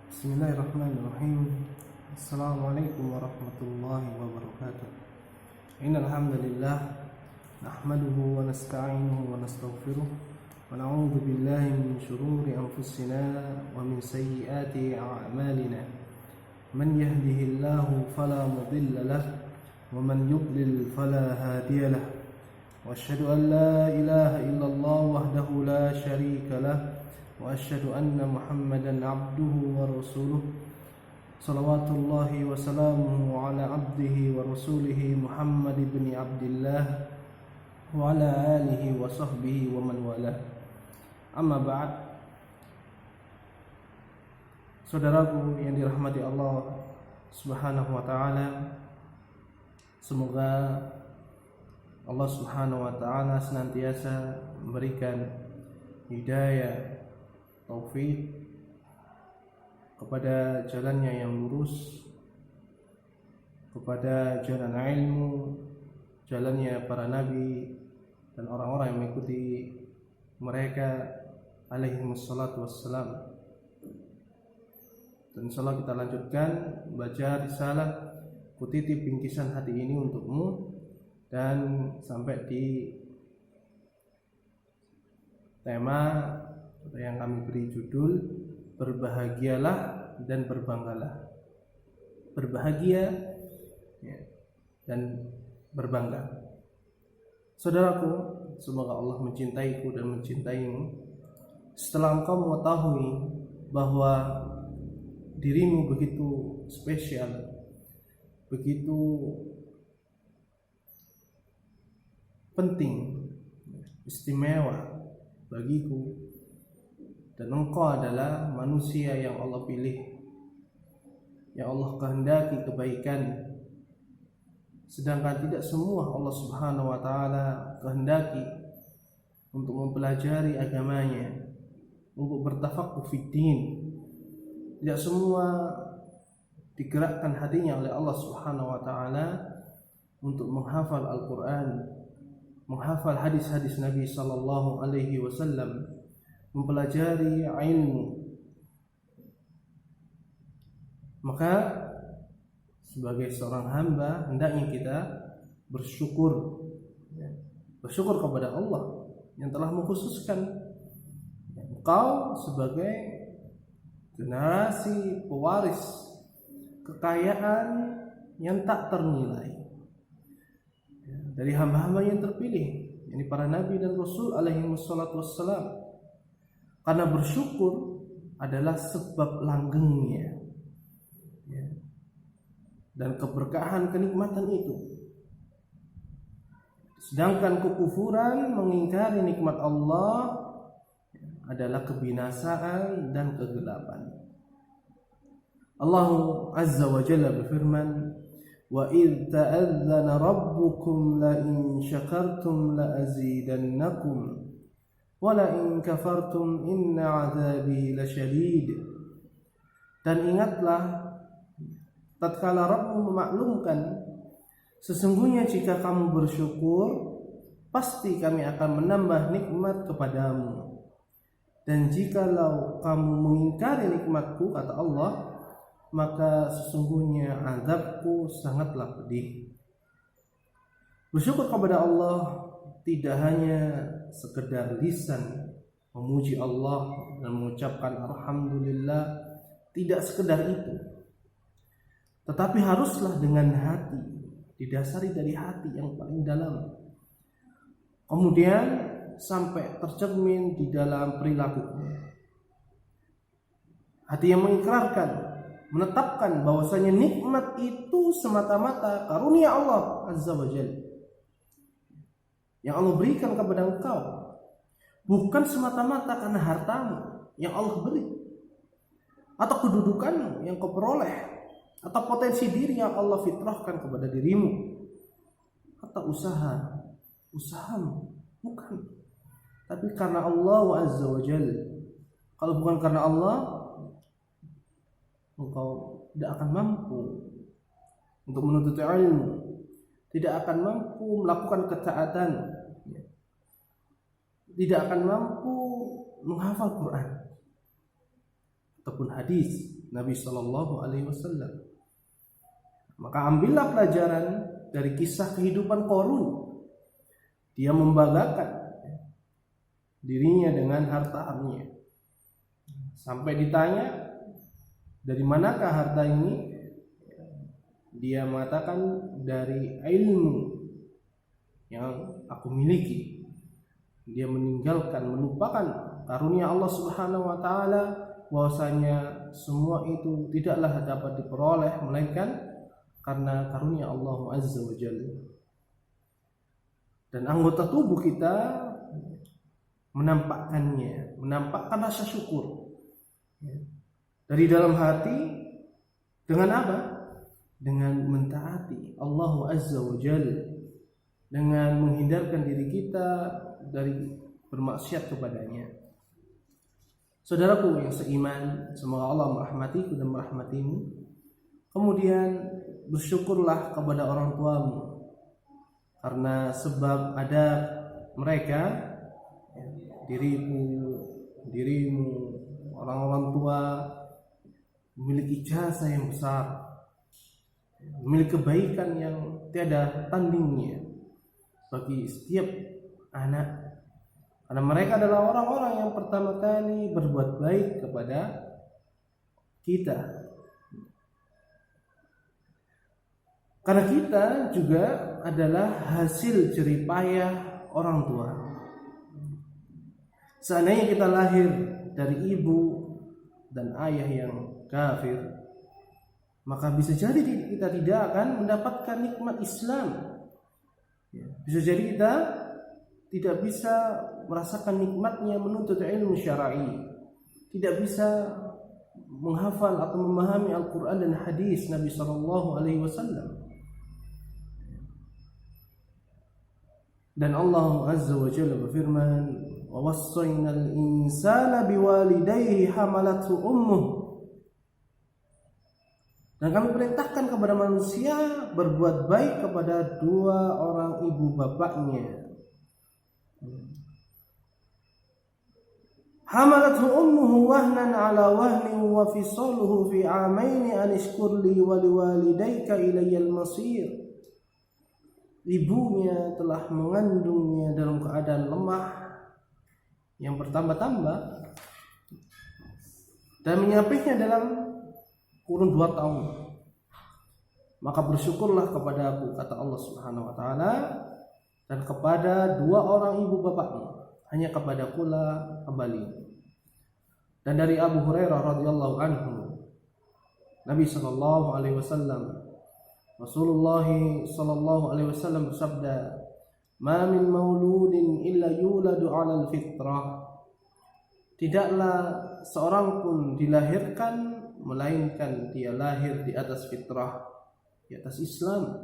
Bismillahirrahmanirrahim. Assalamualaikum warahmatullahi wabarakatuh. Innal hamdalillah nahmaduhu wa nasta'inuhu wa nastaghfiruh wa na'udzu billahi min shururi anfusina wa min sayyiati a'malina. Man yahdihillahu fala mudilla lahu wa man yudlil fala hadiya lahu. Wa asyhadu an la ilaha illallah wahdahu la syarika lahu wa asyhadu anna Muhammadan abduhu wa rasuluh. Salawatullahi wa salamuhu ala abdihi wa rasulihi Muhammad ibn Abdillah wa ala alihi wa sahbihi wa man walah. Amma ba'd. Saudaraku yang dirahmati Allah Subhanahu wa taala, semoga Allah Subhanahu wa taala senantiasa memberikan hidayah, taufik kepada jalannya yang lurus, kepada jalan ilmu, jalannya para nabi dan orang-orang yang mengikuti mereka alaihi wassalatu wassalam. Dan insyaallah kita lanjutkan baca risalah Kutitip Bingkisan Hati ini untukmu, dan sampai di tema yang kami beri judul berbahagialah dan berbanggalah. Berbahagia dan berbangga. Saudaraku, semoga Allah mencintaiku dan mencintaimu. Setelah engkau mengetahui bahwa dirimu begitu spesial, begitu penting, istimewa bagiku, dan engkau adalah manusia yang Allah pilih, yang Allah kehendaki kebaikan, sedangkan tidak semua Allah Subhanahu wa taala kehendaki untuk mempelajari agamanya, untuk bertafaqquh fiddin. Tidak semua digerakkan hatinya oleh Allah Subhanahu wa taala untuk menghafal Al-Qur'an, menghafal hadis-hadis Nabi sallallahu alaihi wasallam, mempelajari ilmu. Maka sebagai seorang hamba hendaknya kita bersyukur kepada Allah yang telah mengkhususkan engkau sebagai generasi pewaris kekayaan yang tak ternilai dari hamba-hamba yang terpilih, yakni para nabi dan rasul alaihi wassalatu wassalam. Karena bersyukur adalah sebab langgengnya dan keberkahan kenikmatan itu. Sedangkan kekufuran, mengingkari nikmat Allah, adalah kebinasaan dan kegelapan. Allah Azza wa Jalla berfirman, wa idh ta'adzana rabbukum la in syakartum la azidannakum wala in kafartum inna azabi lasyadid. Dan ingatlah tatkala Rabbmu memaklumkan, sesungguhnya jika kamu bersyukur pasti kami akan menambah nikmat kepadamu, dan jikalau kamu mengingkari nikmatku, kata Allah, maka sesungguhnya azabku sangatlah pedih. Bersyukur kepada Allah tidak hanya sekedar lisan memuji Allah dan mengucapkan alhamdulillah, tidak sekedar itu, tetapi haruslah dengan hati, didasari dari hati yang paling dalam, kemudian sampai tercermin di dalam perilaku. Hati yang mengikrarkan, menetapkan bahwasanya nikmat itu semata-mata karunia Allah Azza wa Jalla yang Allah berikan kepada engkau, bukan semata-mata karena hartamu yang Allah beri, atau kedudukanmu yang kau peroleh, atau potensi diri yang Allah fitrahkan kepada dirimu, atau usahamu, bukan. Tapi karena Allah Azza wa Jalla. Kalau bukan karena Allah, engkau tidak akan mampu untuk menuntut ilmu, tidak akan mampu melakukan ketaatan, tidak akan mampu menghafal Quran. ataupun hadis Nabi Shallallahu Alaihi Wasallam. Maka ambillah pelajaran dari kisah kehidupan Qarun. Dia membanggakan dirinya dengan harta-hartanya. Sampai ditanya, dari manakah harta ini? Dia mengatakan, dari ilmu yang aku miliki. Dia meninggalkan, melupakan karunia Allah Subhanahu wa taala, bahwasanya semua itu tidaklah dapat diperoleh melainkan karena karunia Allah Azza wa Jalla. Dan anggota tubuh kita menampakkan rasa syukur dari dalam hati dengan apa? Dengan mentaati Allah Azza wa Jalla, dengan menghindarkan diri kita dari bermaksiat kepadanya. Saudaraku yang seiman, semoga Allah merahmatiku dan merahmatimu. Kemudian bersyukurlah kepada orang tuamu, karena sebab ada mereka, dirimu, orang-orang tua memiliki jasa yang besar, memiliki kebaikan yang tiada tandingnya bagi setiap anak. Karena mereka adalah orang-orang yang pertama kali berbuat baik kepada kita. Karena kita juga adalah hasil jerih payah orang tua. Seandainya kita lahir dari ibu dan ayah yang kafir, maka bisa jadi kita tidak akan mendapatkan nikmat Islam. Bisa jadi kita tidak bisa merasakan nikmatnya menuntut ilmu syar'i, tidak bisa menghafal atau memahami Al-Quran dan hadis Nabi Sallallahu Alaihi Wasallam. Dan Allah Azza wa Jalla berfirman, wa wassaynal insana biwalidayhi hamalathu ummuh. Dan kami perintahkan kepada manusia berbuat baik kepada dua orang ibu bapaknya. Hamalathu ummuhu wahnan ala wahnin wa fisaluhu fi amaini an ishkur li wa liwalidayka ilayyal masir. Ibunya telah mengandungnya dalam keadaan lemah yang bertambah-tambah dan menyapihnya dalam kurun 2 tahun. Maka bersyukurlah kepada aku, kata Allah Subhanahu wa taala, dan kepada dua orang ibu bapakmu, hanya kepada pula kembali. Dan dari Abu Hurairah radhiyallahu anhu, Nabi sallallahu alaihi wasallam, Rasulullah sallallahu alaihi wasallam bersabda, "Ma min mauludin illa yuladu 'alal fitrah." Tidaklah seorang pun dilahirkan melainkan dia lahir di atas fitrah, di atas Islam,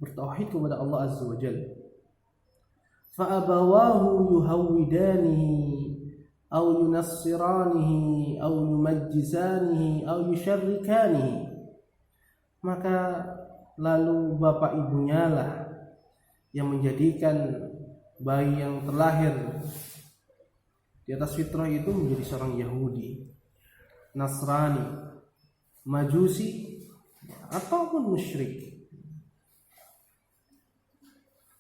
bertauhid kepada Allah Azza wa Jalla. Fa abawahu yuhawidanihi aw yunassiranihi aw yumajjizanihi aw yusharrikanihi. Maka lalu bapak ibunya lah yang menjadikan bayi yang terlahir di atas fitrah itu menjadi seorang Yahudi, Nasrani, Majusi, ataupun musyrik.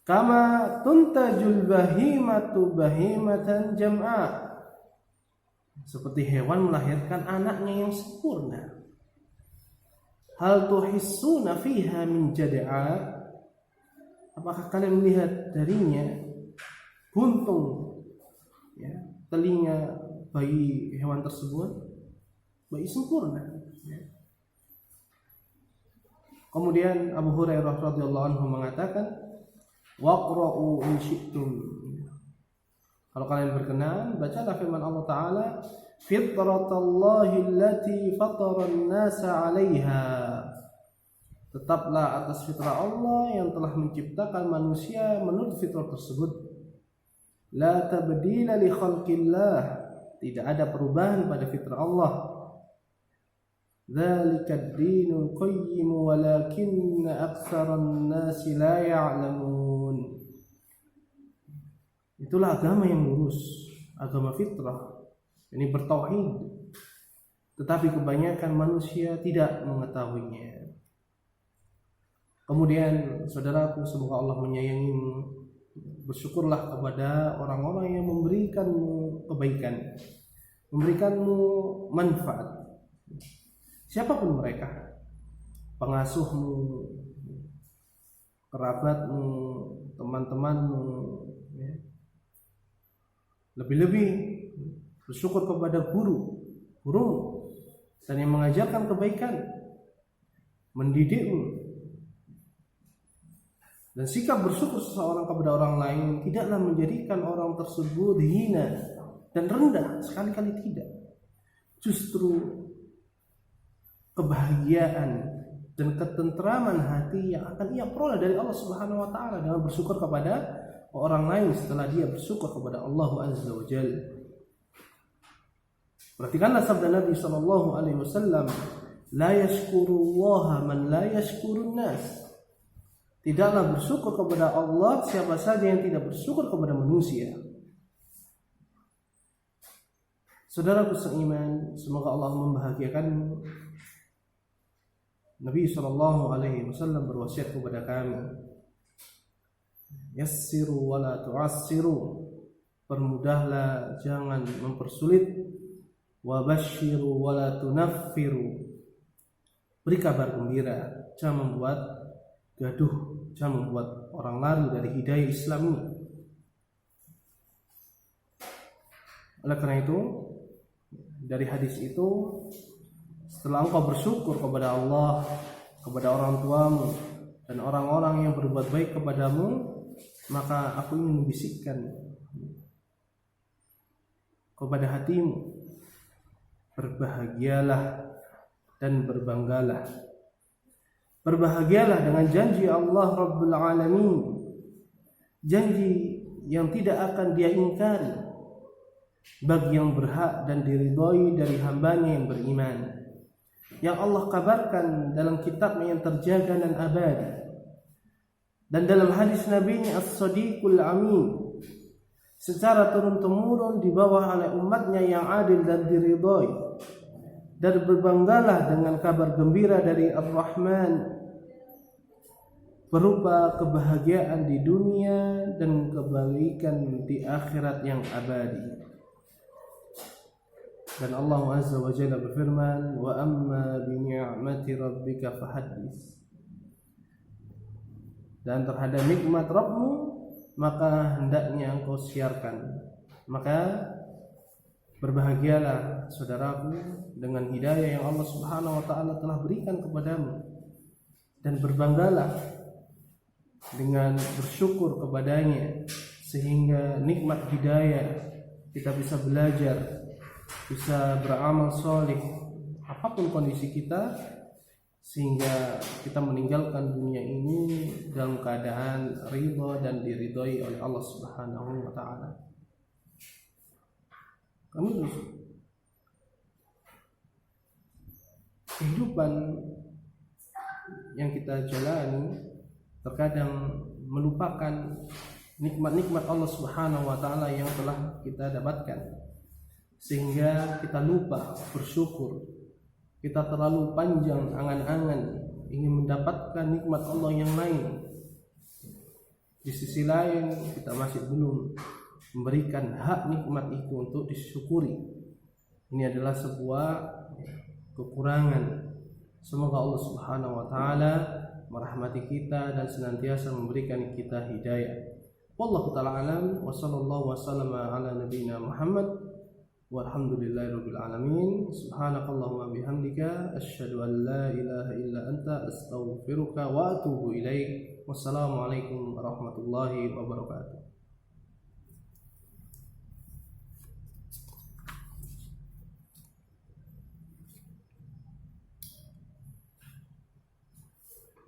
Kama tuntajul bahimatu bahimatan jam'a. Seperti hewan melahirkan anaknya yang sempurna. Hal tuhissuna fiha min jada'a. Apakah kalian melihat darinya buntung ya, telinga bayi hewan tersebut? Bayi sempurna ya. Kemudian Abu Hurairah radhiyallahu anhu mengatakan, waqra'u in syi'tum. Kalau kalian berkenan, bacalah firman Allah Ta'ala, fitratallahi allati fataran nasa 'alaiha. Tetaplah atas fitrah Allah yang telah menciptakan manusia menurut fitrah tersebut. La tabdila li khalqillah. Tidak ada perubahan pada fitrah Allah. Dzalika ad-dinul qayyim walakinna aktsaran nasi la ya'lamun. Itulah agama yang lurus, agama fitrah. Ini bertauhid. tetapi kebanyakan manusia tidak mengetahuinya. Kemudian saudaraku, semoga Allah menyayangimu, bersyukurlah kepada orang-orang yang memberikanmu kebaikan, memberikanmu manfaat, siapapun mereka, pengasuhmu, kerabatmu, teman-temanmu, ya. Lebih-lebih bersyukur kepada gurumu, dan yang mengajarkan kebaikan, mendidikmu. Dan sikap bersyukur seseorang kepada orang lain tidaklah menjadikan orang tersebut hina dan rendah, sekali-kali tidak. Justru kebahagiaan dan ketentraman hati yang akan ia peroleh dari Allah Subhanahu wa taala dengan bersyukur kepada orang lain setelah dia bersyukur kepada Allah Azza wa Jalla. Perhatikanlah sabda Nabi sallallahu alaihi wasallam, la yashkurullaha man la yashkurun nas. Tidaklah bersyukur kepada Allah siapa saja yang tidak bersyukur kepada manusia. Saudaraku seiman, semoga Allah membahagiakanmu. Nabi sallallahu alaihi wasallam berwasiat kepada kami, yassiru wa la tu'assiru, permudahlah jangan mempersulit, wa basyiru wa la tunaffiru, beri kabar gembira, jangan membuat gaduh, jangan membuat orang lari dari hidayah Islam ini. Oleh karena itu, dari hadis itu, setelah engkau bersyukur kepada Allah, kepada orang tuamu, dan orang-orang yang berbuat baik kepadamu, maka aku ingin membisikkan kepada hatimu, berbahagialah dan berbanggalah. Berbahagialah dengan janji Allah Rabbul Alamin, janji yang tidak akan dia ingkari bagi yang berhak dan diridhoi dari hambanya yang beriman, yang Allah kabarkan dalam kitabnya yang terjaga dan abadi, dan dalam hadis Nabi-Nya As-Sadiqul Amin, secara turun-temurun dibawa oleh umatnya yang adil dan diridhoi. Dan berbanggalah dengan kabar gembira dari Ar-Rahman berupa kebahagiaan di dunia dan kebaikan di akhirat yang abadi. Dan Allah Azza wa Jalla berfirman, wa amma bi ni'mati rabbika fahaddits. Dan terhadap nikmat Rabbmu maka hendaknya engkau siarkan. Maka berbahagialah saudaraku dengan hidayah yang Allah Subhanahu wa taala telah berikan kepadamu, dan berbanggalah dengan bersyukur kepadanya, sehingga nikmat hidayah kita bisa belajar, bisa beramal soleh apapun kondisi kita, sehingga kita meninggalkan dunia ini dalam keadaan ridha dan diridhoi oleh Allah Subhanahu wa taala. Kehidupan yang kita jalani terkadang melupakan nikmat-nikmat Allah Subhanahu wa taala yang telah kita dapatkan, sehingga kita lupa bersyukur. Kita terlalu panjang angan-angan ingin mendapatkan nikmat Allah yang lain. Di sisi lain kita masih belum memberikan hak nikmat itu untuk disyukuri. Ini adalah sebuah kekurangan. Semoga Allah Subhanahu wa taala merahmati kita dan senantiasa memberikan kita hidayah. Wallahu taala alam, wa sallallahu wasallama ala nabiyyina Muhammad walhamdulillahirabbil alamin. Subhanakallahumma bihamdika asyhadu an la ilaha illa anta astaghfiruka wa atubu ilaik. Wassalamualaikum warahmatullahi wabarakatuh.